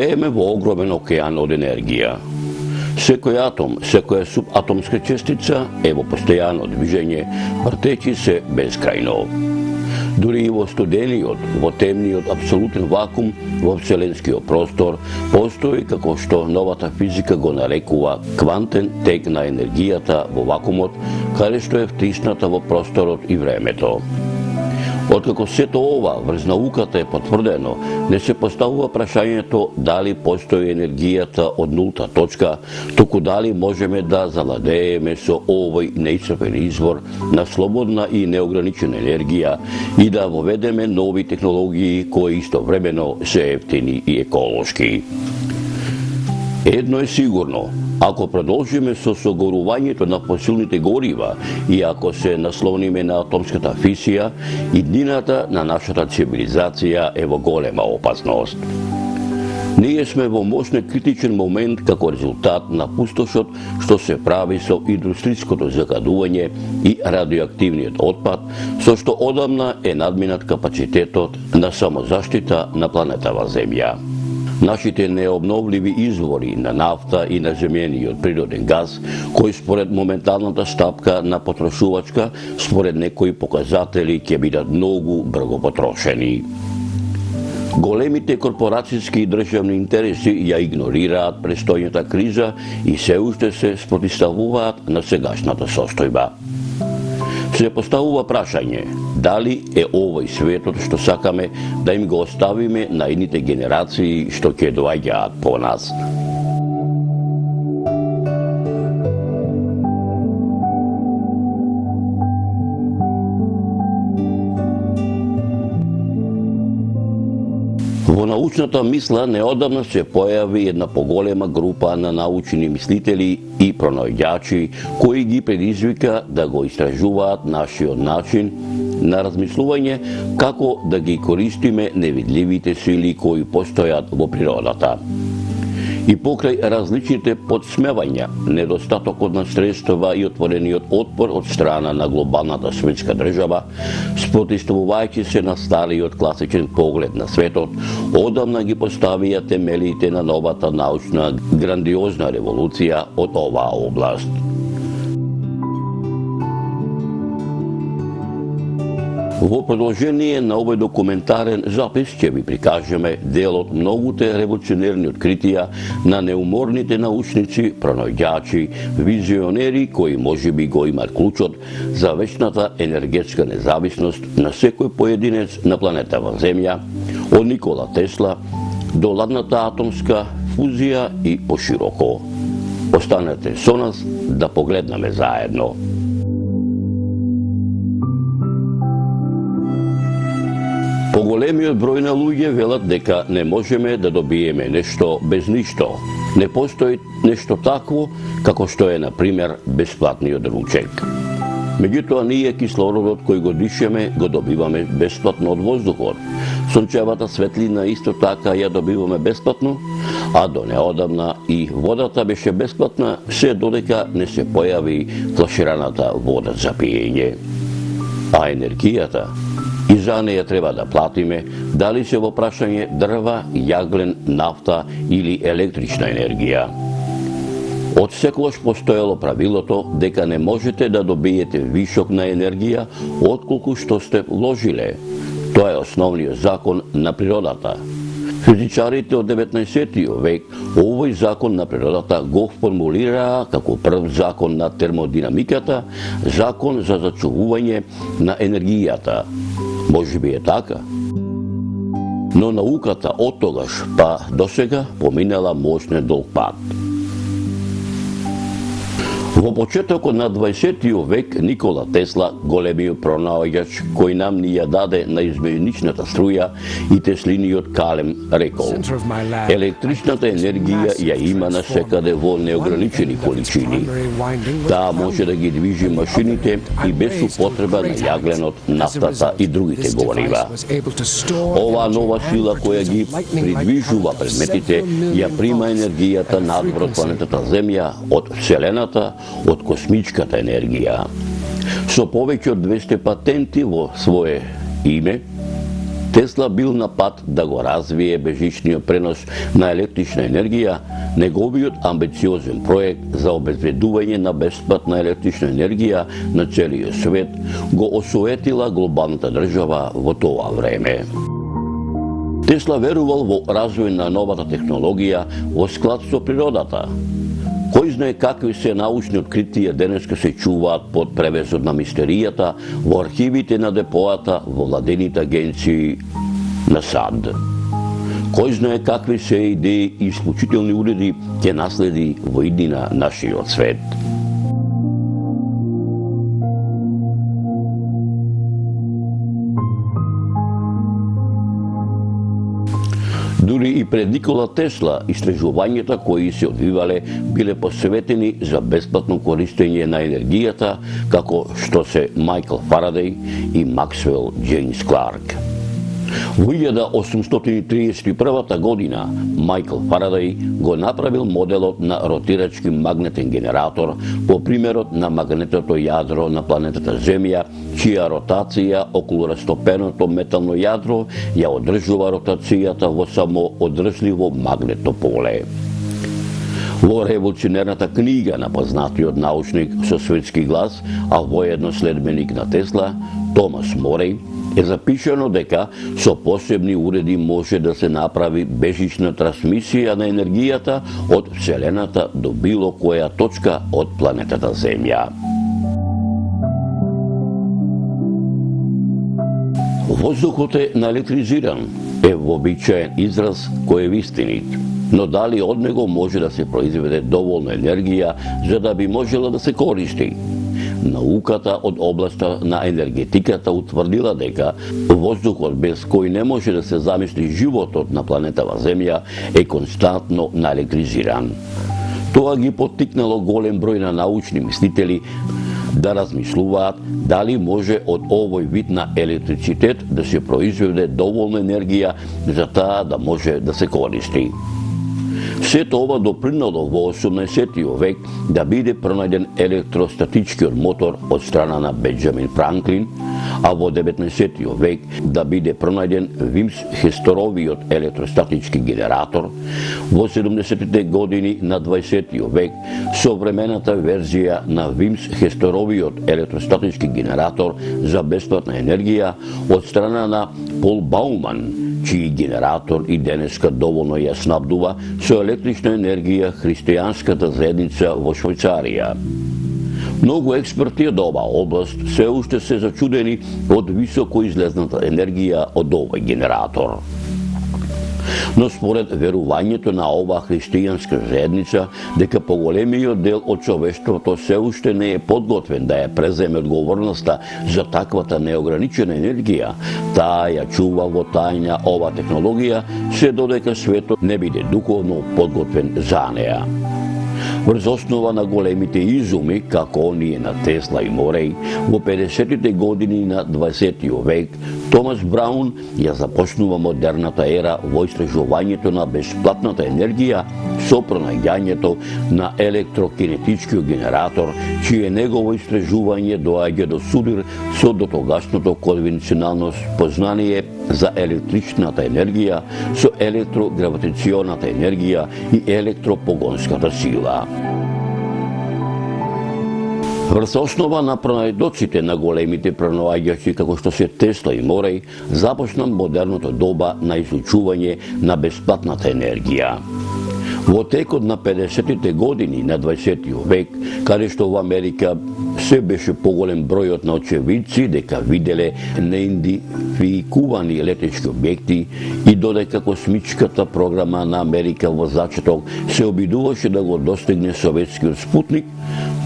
Живееме во огромен океан од енергија. Секој атом, секоја субатомска честица е во постојано движење, вртејќи се бескрајно. Дури и во студениот, во темниот апсолутен вакуум во вселенскиот простор постои, како што новата физика го нарекува, квантен тек на енергијата во вакуумот, каде што е втисната во просторот и времето. Откако сето ова врз науката е потврдено, не се поставува прашањето дали постои енергијата од нулта точка, туку дали можеме да завладееме со овој неисцрпен извор на слободна и неограничена енергија и да воведеме нови технологии кои истовремено се ефтини и еколошки. Едно е сигурно, ако продолжиме со согорувањето на фосилните горива и ако се наслониме на атомската физија, иднината на нашата цивилизација е во голема опасност. Ние сме во мощен критичен момент како резултат на пустошот што се прави со индустријското загадување и радиоактивниот отпад, со што одамна е надминат капацитетот на самозаштита на планетава Земја. Нашите необновливи извори на нафта и на земјениот природен газ, кои според моменталната стапка на потрошувачка, според некои показатели ќе бидат многу брзо потрошени. Големите корпорацијски и државни интереси ја игнорираат престојната криза и се уште се спротивставуваат на сегашната состојба. Се поставува прашање, дали е овој светот што сакаме да им го оставиме на идните генерации што ќе доаѓаат по нас. Во научната мисла неодамна се појави една поголема група на научни мислители и пронаоѓачи кои ги предизвика да го истражуваат нашиот начин на размислување како да ги користиме невидливите сили кои постојат во природата. И покрај различните подсмевања, недостатокот на средства и отворениот отпор од страна на глобалната светска држава, спротивставувајќи се на стариот класичен поглед на светот, одамна ги поставија темелите на новата научна грандиозна револуција од оваа област. Во продолжение на овој документарен запис ќе ви прикажеме дел од многуте револуционерни откритија на неуморните научници, пронаоѓачи, визионери кои можеби го имаат клучот за вечната енергетска независност на секој поединец на планетава Земја, од Никола Тесла до ладната атомска фузија и пошироко. Останете со нас да погледнаме заедно. Поголемиот број на луѓе велат дека не можеме да добиеме нешто без ништо. Не постои нешто такво како што е, на пример, бесплатниот ручек. Меѓутоа, ние кислородот кој го дишеме го добиваме бесплатно од воздухот. Сончевата светлина исто така ја добиваме бесплатно, а до неодамна и водата беше бесплатна, се додека не се појави флашираната вода за пиење. А енергијата, и за неја треба да платиме, дали се во прашање дрва, јаглен, нафта или електрична енергија. Од секогаш постоело правилото дека не можете да добиете вишок на енергија отколку што сте вложиле. Тоа е основниот закон на природата. Физичарите од 19. век овој закон на природата го формулираа како прв закон на термодинамиката, закон за зачувување на енергијата. Можеби е така. Но науката од тогаш па досега поминала мощен долг пат. Во почетокот на 20. век Никола Тесла, големиот пронаоѓач кој нам ни ја даде на изменичната струја и Теслиниот калем, рекол: електричната енергија ја има насекаде во неограничени количини. Таа може да ги движи машините и без употреба на јагленот, нафтата и другите горива. Оваа нова сила која ги придвижува предметите ја прима енергијата надвор од планетата Земја, од Вселената, од космичката енергија. Со повеќе од 200 патенти во свое име, Тесла бил на пат да го развие бежичниот пренос на електрична енергија, неговиот амбициозен проект за обезбедување на бесплатна електрична енергија на целиот свет го осуетила глобалната држава во тоа време. Тесла верувал во развој на новата технологија во склад со природата. Кој знае какви се научни откритија денеска се чуваат под превесот на мистеријата во архивите на депоата во владените агенции на САД. Кој знае какви се идеи и исклучителни уреди ќе наследи во иднина нашиот свет. Дури и пред Никола Тесла, истражувањата кои се одвивале биле посветени за бесплатно користење на енергијата, како што се Майкл Фарадеј и Максвел Джеймс Кларк. Во 1831 година Майкл Фарадеј го направил моделот на ротирачки магнетен генератор по примерот на магнетното јадро на планетата Земја, чија ротација околу растопеното метално јадро ја одржува ротацијата во само одржливо магнетно поле. Во револуционерната книга на познатиот научник со светски глас, а воедно следбеник на Тесла, Томас Мореј, е запишано дека со посебни уреди може да се направи бежична трансмисија на енергијата од Вселената до било која точка од планетата Земја. Воздухот е наелектризиран, е вообичаен израз кој е вистинит, но дали од него може да се произведе доволна енергија за да би можела да се користи? Науката од областа на енергетиката утврдила дека воздухот без кој не може да се замисли животот на планетава Земја е константно наелектризиран. Тоа ги поттикнало голем број на научни мислители да размислуваат дали може од овој вид на електричитет да се произведе доволна енергија за таа да може да се користи. Сето ова допринело во 18 век да биде пронајден електростатичкиот мотор од страна на Бенџамин Франклин, а во 19 век да биде пронајден Вимс-Хесторовиот електростатички генератор, во 70-те години на 20 век современата верзија на Вимс-Хесторовиот електростатички генератор за бесплатна енергија од страна на Пол Бауман, чиј генератор и денеска доволно ја снабдува со електрична енергија христијанската заедница во Швајцарија. Многу експерти од оваа област се уште се зачудени од високо излезната енергија од овој генератор. Но според верувањето на оваа христијанска заедница дека поголемиот дел од човештвото се уште не е подготвен да ја преземе одговорноста за таквата неограничена енергија, таа ја чува во тајна ова технологија се додека светот не биде духовно подготвен за неа. Врз основа на големите изуми, како оние на Тесла и Мореј, во 50-тите години на 20 век, Томас Браун ја започнува модерната ера во истражувањето на бесплатната енергија со пронаѓањето на електрокинетичкиот генератор, чие негово истражување доаѓа до судир со дотогашното конвенционално познание за електричната енергија со електрогравитационата енергија и електропогонската сила. Врз основа на пронајдоците на големите пронаоѓачи како што се Тесла и Мореј, започна модерното доба на изучување на бесплатната енергија. Во текот на 50-тите години на 20 век, каде што во Америка се беше поголем бројот на очевидци дека виделе неидентификувани летешки објекти и додека космичката програма на Америка во зачеток се обидуваше да го достигне советскиот спутник,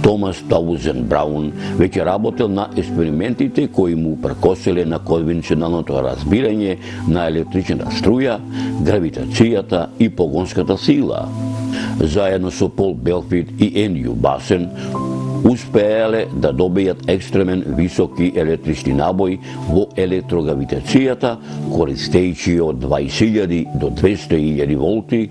Томас Таузен Браун веќе работел на експериментите кои му прекоселе на конвенционалното разбирање на електричната струја, гравитацијата и погонската сила. Заедно со Пол Белфит и Ендрю Басен успеале да добијат екстремен високи електрични набои во електрогравитацијата, користејќи од 20.000 до 200.000 волти,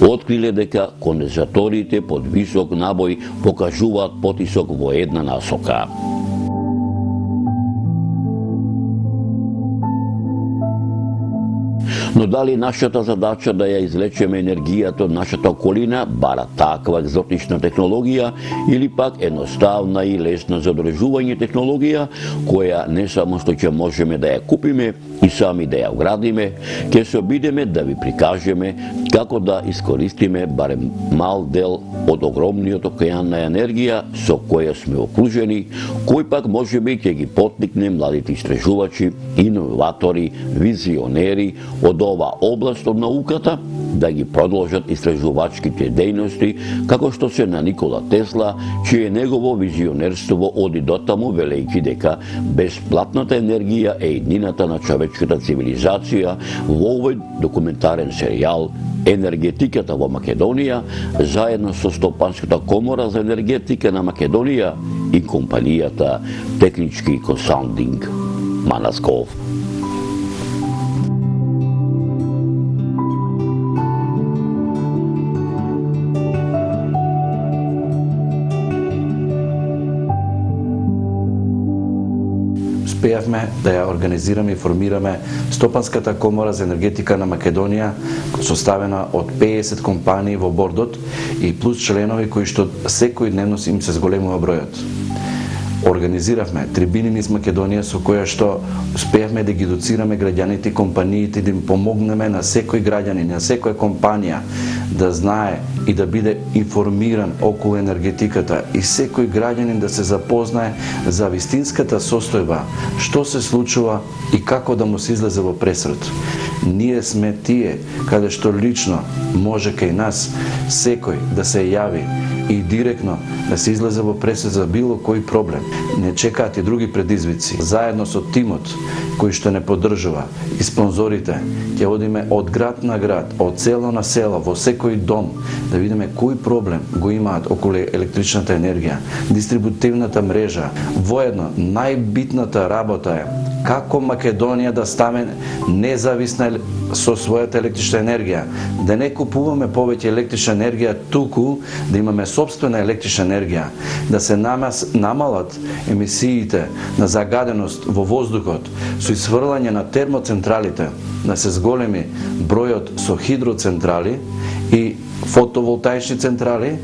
откриле дека кондензаторите под висок набој покажуваат потисок во една насока. Но дали нашата задача да ја излечеме енергијата од нашата околина бара таква екзотична технологија или пак едноставна и лесна за одржување технологија која не само што ќе можеме да ја купиме и сами да ја вградиме, ќе се обидеме да ви прикажеме како да искористиме барем мал дел од огромниот океан на енергија со која сме окружени, кој пак можеби ќе ги поттикне младите истражувачи, иноватори, визионери од ова област од науката да ги продолжат истражувачките дејности, како што се на Никола Тесла, чие негово визионерство оди дотаму велејќи дека бесплатната енергија е еднината на човечката цивилизација во овој документарен серијал Енергетиката во Македонија, заедно со Стопанската комора за енергетика на Македонија и компанијата Технички консалтинг Манасков. Успеавме да ја организираме и формираме Стопанската комора за енергетика на Македонија, составена од 50 компании во бордот и плюс членови кои што секојдневно им се зголемува бројот. Организиравме трибини низ Македонија со која што успеавме да ги едуцираме граѓаните и компаниите, да им помогнеме на секој граѓанин, на секоја компанија да знае и да биде информиран околу енергетиката и секој граѓанин да се запознае за вистинската состојба, што се случува и како да му се излезе во пресрет. Ние сме тие каде што лично може кај нас секој да се јави и директно да се излезе во пресрет за било кој проблем. Не чекаат и други предизвици. Заедно со тимот кој што не поддржува и спонзорите, ќе одиме од град на град, од село на село, во секој дом, да видиме кој проблем го имаат околу електричната енергија, дистрибутивната мрежа. Воедно, најбитната работа е како Македонија да стане независна со својата електрична енергија, да не купуваме повеќе електрична енергија, туку да имаме собствена електрична енергија, да се намалат емисиите на загаденост во воздухот со исфрлање на термоцентралите, да се зголеми бројот со хидроцентрали и фотоволтаични централи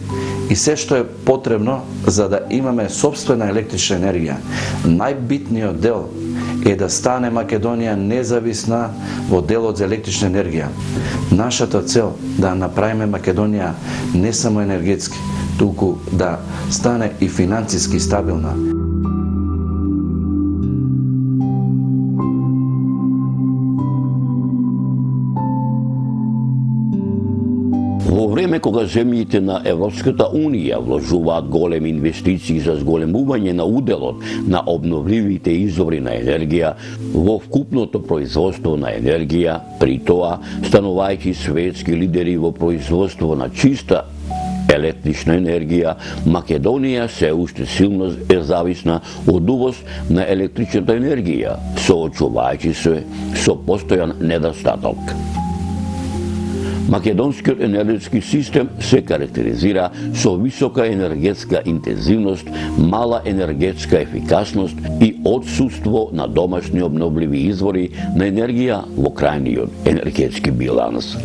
и се што е потребно за да имаме собствена електрична енергија. Најбитниот дел е да стане Македонија независна во делот за електрична енергија. Нашата цел да направиме Македонија не само енергетски, туку да стане и финансиски стабилна. Во време кога земјите на Европската Унија вложуваат големи инвестиции за зголемување на уделот на обновливите извори на енергија во вкупното производство на енергија, при тоа станувајќи светски лидери во производство на чиста електрична енергија, Македонија се уште силно е зависна од увоз на електричната енергија, соочувајќи се со постојан недостаток. Македонскиот енергетски систем се карактеризира со висока енергетска интензивност, мала енергетска ефикасност и отсуство на домашни обновливи извори на енергија во крајниот енергетски биланс.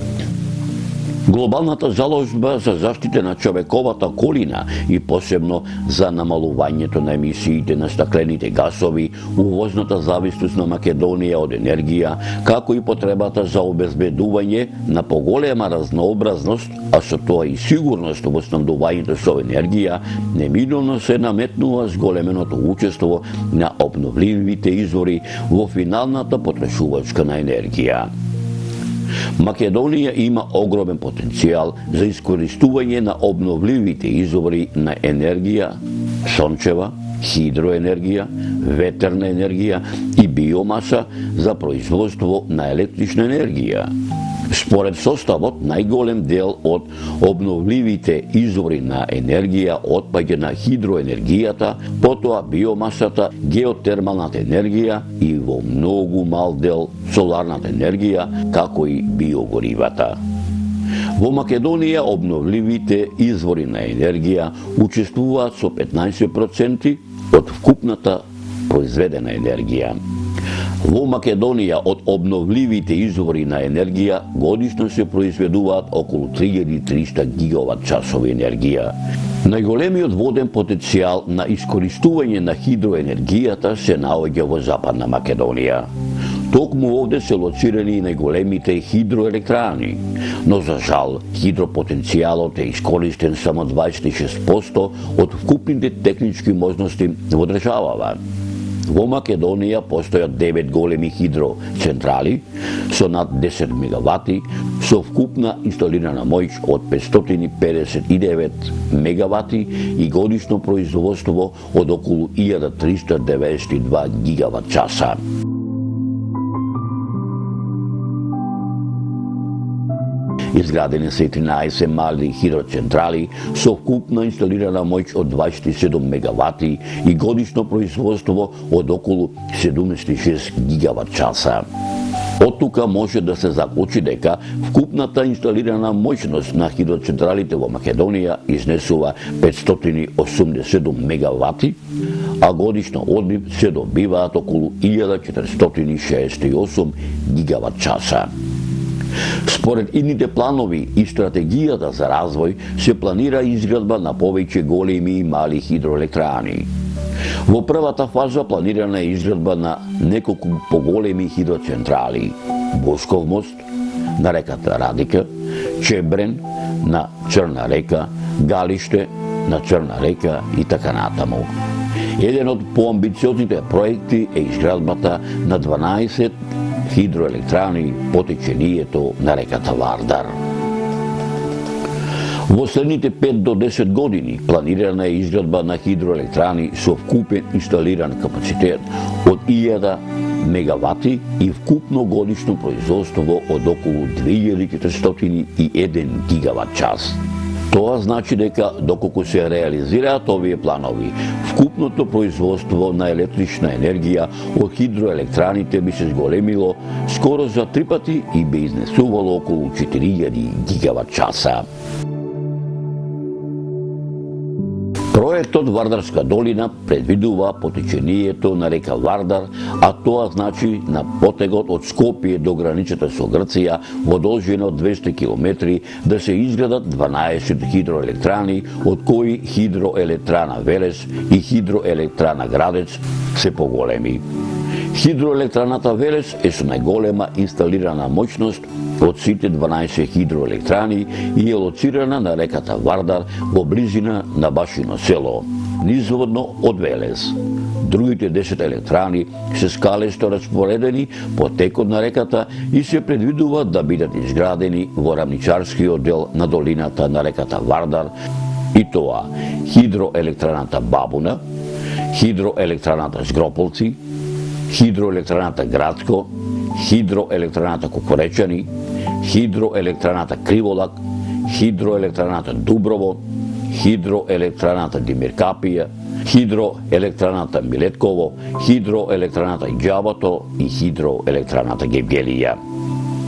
Глобалната заложба за заштита на човековата околина и посебно за намалувањето на емисиите на стаклените гасови, увозната зависност на Македонија од енергија, како и потребата за обезбедување на поголема разнообразност, а со тоа и сигурност во снабдувањето со енергија, неминовно се наметнува зголеменото учество на обновливите извори во финалната потрошувачка на енергија. Македонија има огромен потенцијал за искористување на обновливите извори на енергија, сончева, хидроенергија, ветерна енергија и биомаса за производство на електрична енергија. Според составот, најголем дел од обновливите извори на енергија отпаѓа на хидроенергијата, потоа биомасата, геотермалната енергија и во многу мал дел соларната енергија, како и биогоривата. Во Македонија обновливите извори на енергија учествуваат со 15% од вкупната произведена енергија. Во Македонија од обновливите извори на енергија годишно се произведуваат околу 3300 гигават часови енергија. Најголемиот воден потенцијал на искористување на хидроенергијата се наоѓа во Западна Македонија. Токму овде се лоцирани и најголемите хидроелектрани, но за жал хидропотенцијалот е искористен само 26% од вкупните технички можности во државава. Во Македонија постојат 9 големи хидроцентрали со над 10 мегавати, со вкупна инсталирана моќ од 559 мегавати и годишно производство од околу 1392 гигават часа. Изградени се 13 мали хидроцентрали со вкупна инсталирана моќ од 27 мегавати и годишно производство од околу 76 гигават часа. Од тука може да се заклучи дека вкупната инсталирана моќност на хидроцентралите во Македонија изнесува 587 мегавати, а годишно од нив се добиваат околу 1468 гигават часа. Според идните планови и стратегијата за развој се планира изградба на повеќе големи и мали хидроелектрани. Во првата фаза планирана е изградба на неколку поголеми хидроцентрали: Бошков мост на реката Радика, Чебрен на Црна река, Галиште на Црна река и така натаму. Еден од поамбициозните проекти е изградбата на 12 хидроелектрани по течението на реката Вардар. Во следните 5 до 10 години планирана е изградба на хидроелектрани со вкупен инсталиран капацитет од 1000 мегавати и вкупно годишно производство од околу 2401 гигават час. Тоа значи дека доколку се реализираат овие планови, вкупното производство на електрична енергија од хидроелектраните би се зголемило скоро за 3 пати и би изнесувало околу 4000 гигават часа. Проектот Вардарска долина предвидува потечението на река Вардар, а тоа значи на потегот од Скопје до границата со Грција во должина од 200 км да се изградат 12 хидроелектрани, од кои хидроелектрана Велес и хидроелектрана Градец се поголеми. Хидроелектраната Велес е со најголема инсталирана моќност од сите 12 хидроелектрани и е лоцирана на реката Вардар во близина на Башино село, низводно од Велес. Другите 10 електрани се скалесто распоредени по текот на реката и се предвидува да бидат изградени во рамничарскиот дел на долината на реката Вардар, и тоа хидроелектраната Бабуна, хидроелектраната Згрополци, хидроелектраната Градско, хидроелектраната Кукуречани, хидроелектраната Криволак, хидроелектраната Дуброво, хидроелектраната Димиркапија, хидроелектраната Милетково, хидроелектраната Иџабато и хидроелектраната Гевгелија.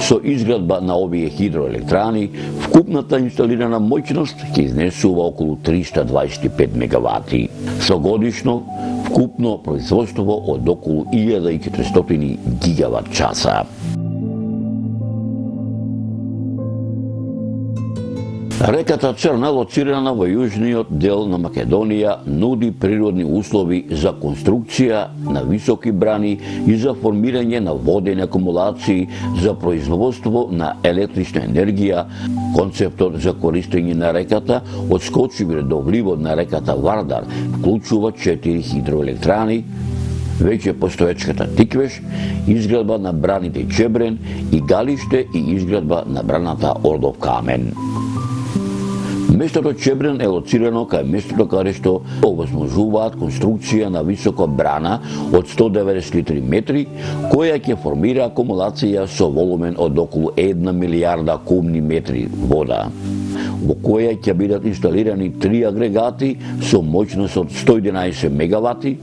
Со изградба на овие хидроелектрани, вкупната инсталирана моќност ќе изнесува околу 325 мегавати, со годишно вкупно производство од околу 1400 гигават часа. Реката Црна, лоцирана во јужниот дел на Македонија, нуди природни услови за конструкција на високи брани и за формирање на водени акумулации за производство на електрична енергија. Концептот за користење на реката од скочивир до вливот на реката Вардар вклучува 4 хидроелектрани, веќе постоечката Тиквеш, изградба на браните Чебрен и Галиште и изградба на браната Ордов камен. Местото Чебрен е лоцирано кај местото каде што овозможуваат конструкција на висока брана од 193 метри, која ќе формира акумулација со волумен од околу 1 милијарда кубни метри вода, во која ќе бидат инсталирани 3 агрегати со моќност од 111 мегавати,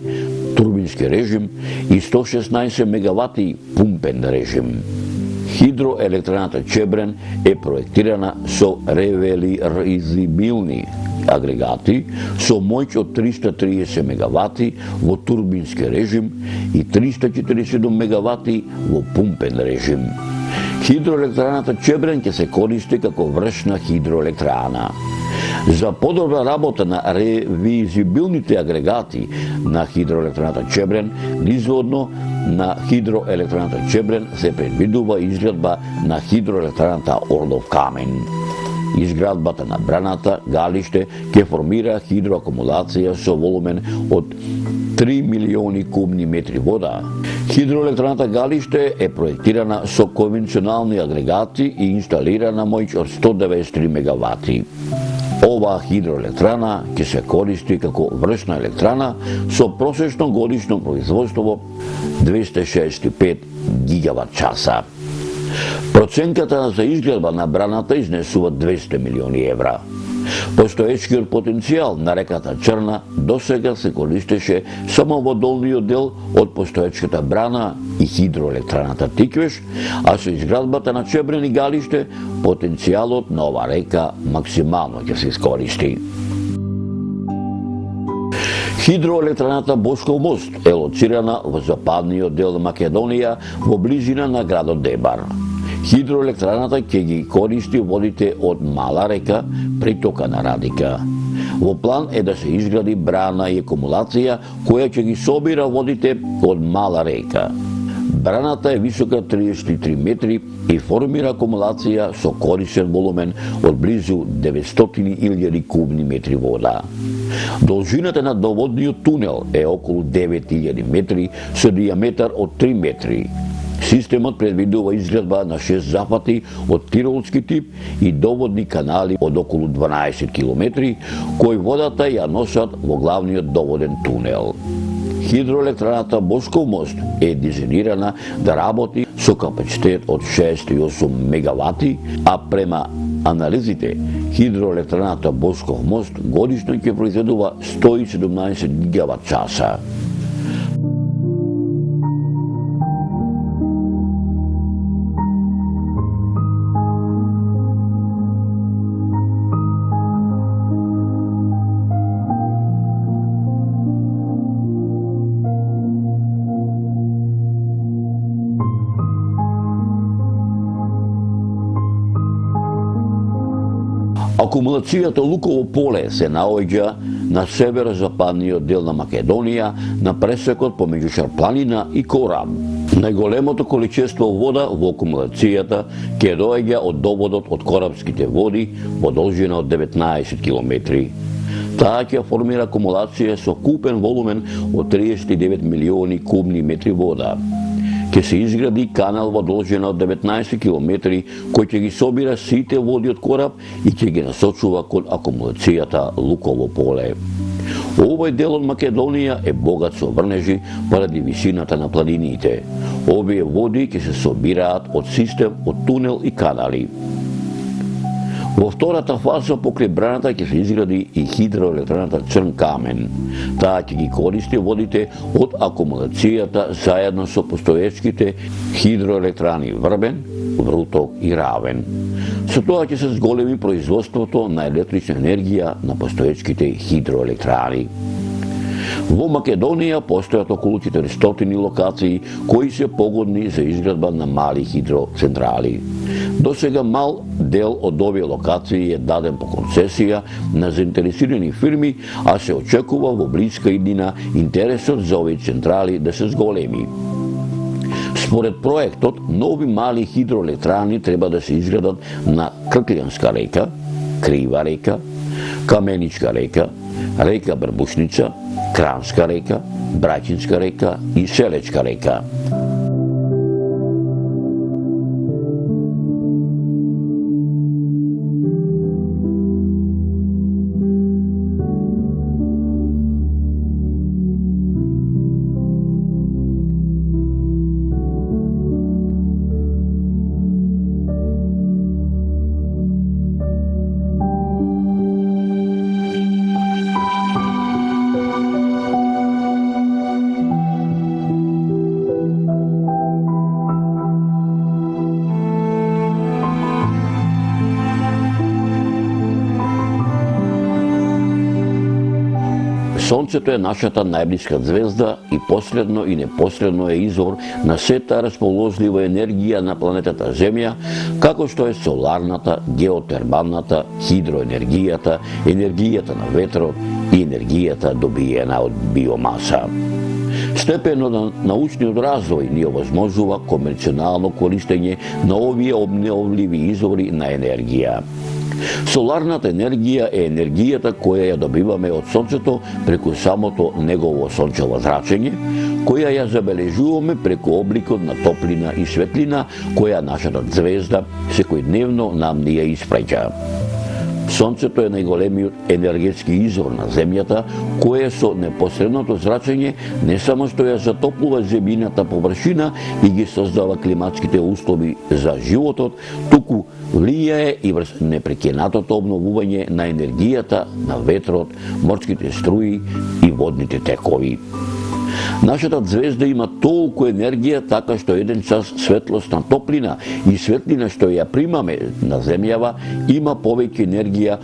турбински режим и 116 мегавати пумпен режим. Hidroelektраната Чебрен е проектирана со реверзибилни агрегати со моќ од 330 мегавати во турбински режим и 347 мегавати во пумпен режим. Хидроелектраната Чебрен ќе се користи како вршна хидроелектрана. За подобра работа на ревизибилните агрегати на хидроелектраната Чебрен, низводно на хидроелектраната Чебрен се предвидува изградба на хидроелектраната Орлов камен. Изградбата на браната Галиште ќе формира хидроакумулација со волумен од 3 милиони кубни метри вода. Хидроелектраната Галиште е проектирана со конвенционални агрегати и инсталирана моќ од 193 мегавати. Оваа хидроелектрана ќе се користи како вршна електрана со просечно годишно производство 265 гигават часа. Проценката за изградба на браната изнесува 200 милиони евра. Постоечкиот потенцијал на реката Црна досега се користеше само во долниот дел од постоечката брана и хидроелектраната Тиквеш, а со изградбата на Чебрен и Галиште потенцијалот на оваа река максимално ќе се искористи. Хидроелектраната Бошков мост е лоцирана во западниот дел на Македонија во близина на градот Дебар. Хидроелектраната ќе ги користи водите од Мала река, притока на Радика. Во план е да се изгради брана и акумулација која ќе ги собира водите од Мала река. Браната е висока 33 метри и формира акумулација со корисен волумен од близу 900.000 кубни метри вода. Должината на доводниот тунел е околу 9.000 метри со диаметар од 3 метри. Системот предвидува изградба на 6 зафати од тиролски тип и доводни канали од околу 12 километри, кои водата ја носат во главниот доводен тунел. Хидроелектраната Бошков мост е дизајнирана да работи со капацитет од 68 мегавати, а према анализите, хидроелектраната Бошков мост годишно ќе произведува 117 гигават часа. Акумулацијата Луково поле се наоѓа на северозападниот дел на Македонија, на пресекот помеѓу Шарпланина и Кораб. Најголемото количество вода во акумулацијата ќе доаѓа од доводот од Корабските води во должина од 19 километри. Таа ќе формира акумулација со купен волумен од 39 милиони кубни метри вода. Ќе се изгради канал во должина од 19 километри кој ќе ги собира сите води од Кораб и ќе ги насочува кон акумулацијата Луково поле. Овој дел од Македонија е богат со врнежи поради висината на планините. Овие води ќе се собираат од систем од тунел и канали. Во втората фаза покрај браната ќе се изгради и хидроелектраната Црн камен. Таа ќе ги користи водите од акумулацијата заедно со постоечките хидроелектрани Врбен, Вруток и Равен. Со тоа ќе се зголеми производството на електрична енергија на постоечките хидроелектрани. Во Македонија постојат околу 400 локации кои се погодни за изградба на мали хидроцентрали. До сега мал дел од овие локации е даден по концесија на заинтересирани фирми, а се очекува во блиска иднина интересот за овие централи да се зголеми. Според проектот, нови мали хидроелектрани треба да се изградат на Крклјанска река, Крива река, Каменичка река, река Брбушница, Кранска река, Браќинска река и Селечка река. Сонцето е нашата најблиска звезда и посредно и непосредно е извор на сета расположлива енергија на планетата Земја, како што е соларната, геотермалната, хидроенергијата, енергијата на ветрот и енергијата добиена од биомаса. Степенот на научниот развој ни овозможува комерцијално користење на овие обновливи извори на енергија. Соларната енергија е енергијата која ја добиваме од Сонцето преку самото негово сончево зрачење, која ја забележуваме преку обликот на топлина и светлина која нашата звезда секојдневно нам ни ја испраќа. Сонцето е најголемиот енергетски извор на Земјата, кое со непосредното зрачење не само што ја затоплува земјината површина и ги создава климатските услови за животот, туку влијае и врз непрекинатото обновување на енергијата на ветрот, морските струи и водните текови. Нашата звезда има толку енергија така што еден час светлосна топлина и светлина што ја примаме на Земјава има повеќе енергија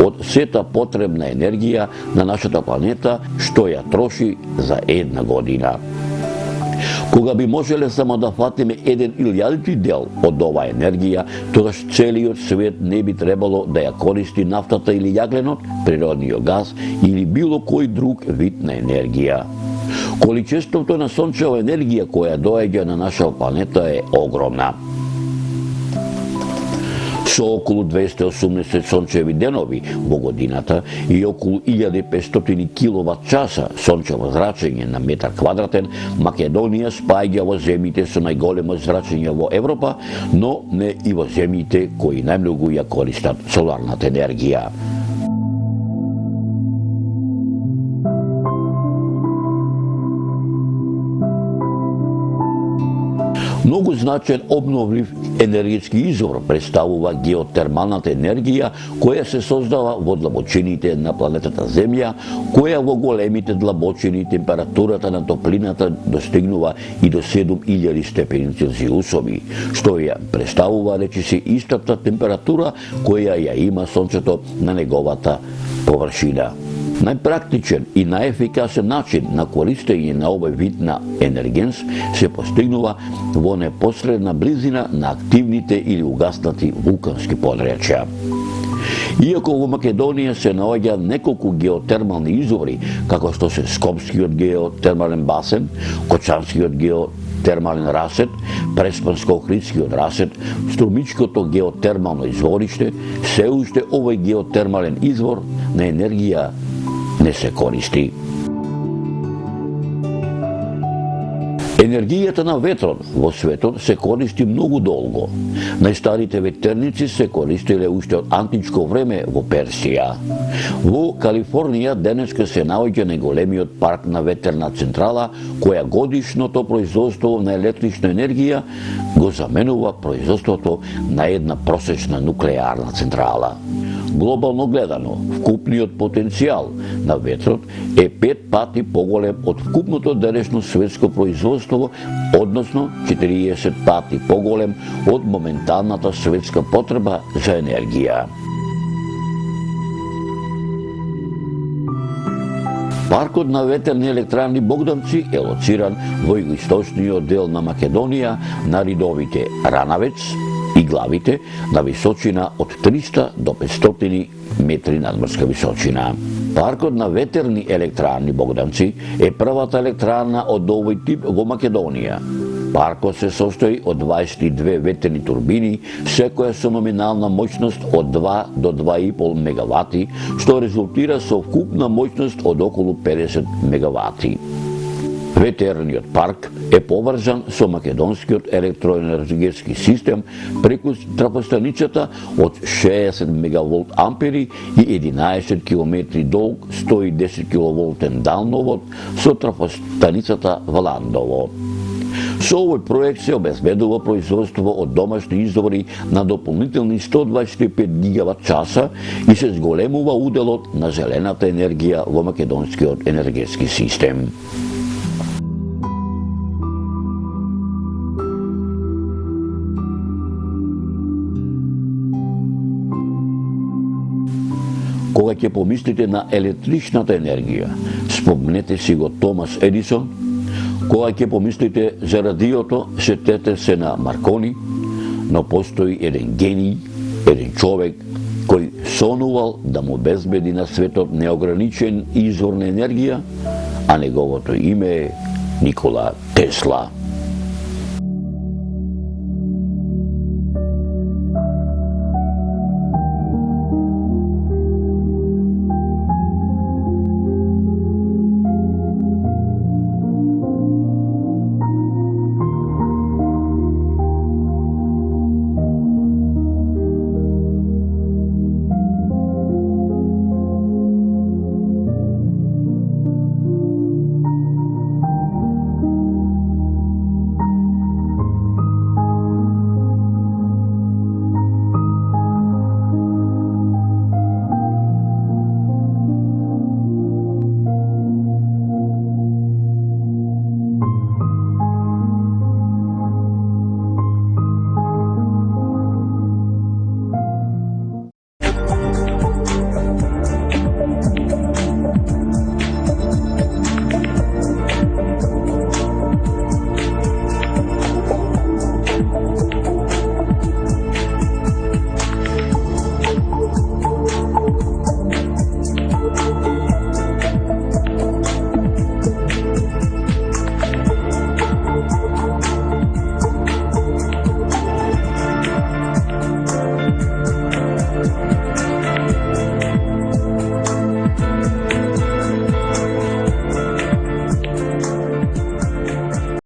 од сета потребна енергија на нашата планета што ја троши за една година. Кога би можеле само да фатиме 1/1000 дел од оваа енергија, тогаш целиот свет не би требало да ја користи нафтата или јагленот, природниот газ или било кој друг вид на енергија. Количеството на сончева енергија која доаѓа на наша планета е огромна. Со околу 280 сончеви денови во годината и околу 1500 киловат-часа сончево зрачење на метар квадратен, Македонија спаѓа во земјите со најголемо зрачење во Европа, но не и во земјите кои најмногу ја користат соларната енергија. Многу значен обновлив енергетски извор представува геотермалната енергија која се создава во длабочините на планетата Земја, која во големите длабочини температурата на топлината достигнува и до 7000 степени Целзиусови, што ја представува речиси истата температура која ја има Сонцето на неговата површина. Најпрактичен и најефикасен начин на користење на овој вид на енергенс се постигнува во непосредна близина на активните или угаснати вулкански подречја. Иако во Македонија се наоѓа неколку геотермални извори, како што се Скопскиот геотермален басен, Кочанскиот геотермален расет, Преспанско-Охридскиот расет, Струмичкото геотермално извориште, се уште овој геотермален извор на енергија не се користи. Енергијата на ветрот во светот се користи многу долго. Најстарите ветерници се користеле уште од античко време во Персија. Во Калифорнија денеска се наоѓа најголемиот парк на ветерна централа, која годишното производство на електрична енергија го заменува производството на една просечна нуклеарна централа. Глобално гледано, вкупниот потенцијал на ветрот е 5 пати поголем од вкупното денешно светско производство, односно 40 пати поголем од моменталната светска потреба за енергија. Паркот на ветерни електрани Богданци е лоциран во југоисточниот дел на Македонија на ридовите Ранавец и Главите на височина од 300 до 500 метри надморска височина. Паркот на ветерни електрани Богданци е првата електрана од овој тип во Македонија. Паркот се состои од 22 ветерни турбини, секоја со номинална моќност од 2 до 2,5 мегавати, што резултира со вкупна моќност од околу 50 мегавати. Ветерниот парк е поврзан со македонскиот електроенергетски систем преку трафостаницата од 60 мегаволт ампери и 11 километри долг 110 киловолтен далновод со трафостаницата во Ландово. Со овој проект се обезбедува производство од домашни извори на дополнителни 125 гигават часа и се зголемува уделот на зелената енергија во македонскиот енергетски систем. Кога ќе помислите на електричната енергија, спомнете си го Томас Едисон. Кога ќе помислите за радиото, сетете се на Маркони, но постои еден гений, еден човек кој сонувал да му безбеди на светот неограничен извор на енергија, а неговото име е Никола Тесла.